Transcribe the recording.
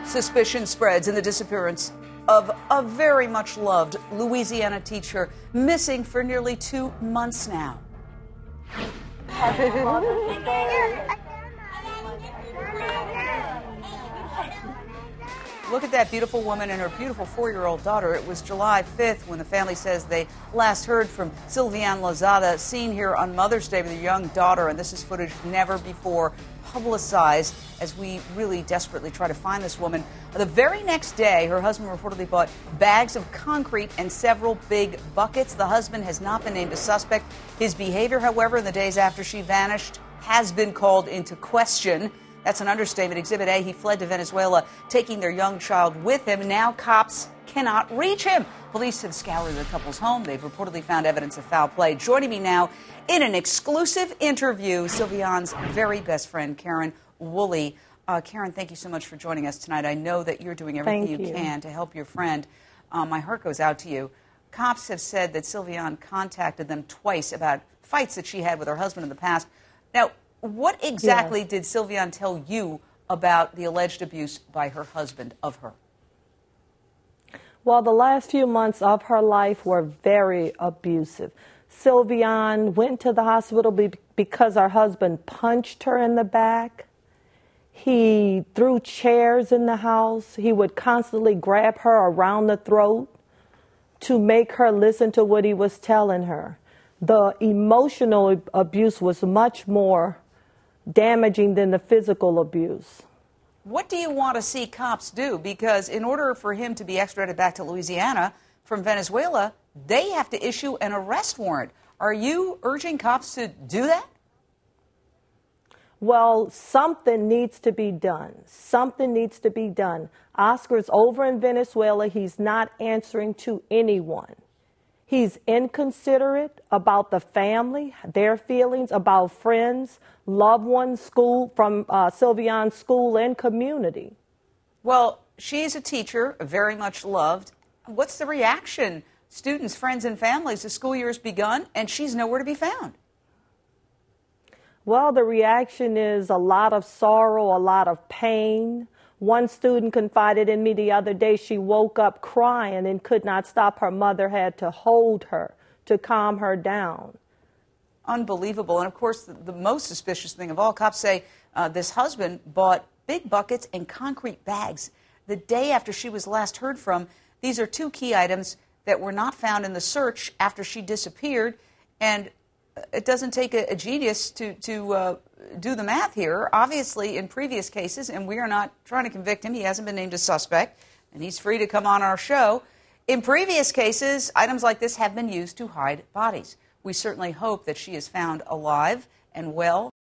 Suspicion spreads in the disappearance of a very much loved Louisiana teacher, missing for nearly 2 months now. Look at that beautiful woman and her beautiful 4-year-old daughter. It was July 5th when the family says they last heard from Sylviane Lozada, seen here on Mother's Day with her young daughter. And this is footage never before publicized as we really desperately try to find this woman. The very next day, her husband reportedly bought bags of concrete and several big buckets. The husband has not been named a suspect. His behavior, however, in the days after she vanished has been called into question. That's an understatement. Exhibit A, he fled to Venezuela, taking their young child with him. Now cops cannot reach him. Police have scoured the couple's home. They've reportedly found evidence of foul play. Joining me now in an exclusive interview, Sylviane's very best friend, Karen Wooley. Karen, thank you so much for joining us tonight. I know that you're doing everything you can to help your friend. My heart goes out to you. Cops have said that Sylviane contacted them twice about fights that she had with her husband in the past. Now, what exactly did Sylviane tell you about the alleged abuse by her husband of her? Well, the last few months of her life were very abusive. Sylviane went to the hospital because her husband punched her in the back. He threw chairs in the house. He would constantly grab her around the throat to make her listen to what he was telling her. The emotional abuse was much more damaging than the physical abuse. What do you want to see cops do? Because in order for him to be extradited back to Louisiana from Venezuela, they have to issue an arrest warrant. Are you urging cops to do that? Well, something needs to be done. Something needs to be done. Oscar's over in Venezuela. He's not answering to anyone. He's inconsiderate about the family, their feelings, about friends, loved ones, school, from Sylviane's school and community. Well, she's a teacher, very much loved. What's the reaction? Students, friends, and families, the school year has begun, and she's nowhere to be found. Well, the reaction is a lot of sorrow, a lot of pain. One student confided in me the other day she woke up crying and could not stop. Her mother had to hold her to calm her down. Unbelievable. And, of course, the most suspicious thing of all, cops say this husband bought big buckets and concrete bags the day after she was last heard from. These are two key items that were not found in the search after she disappeared. And it doesn't take a genius to do the math here. Obviously, in previous cases, and we are not trying to convict him, he hasn't been named a suspect, and he's free to come on our show. In previous cases, items like this have been used to hide bodies. We certainly hope that she is found alive and well.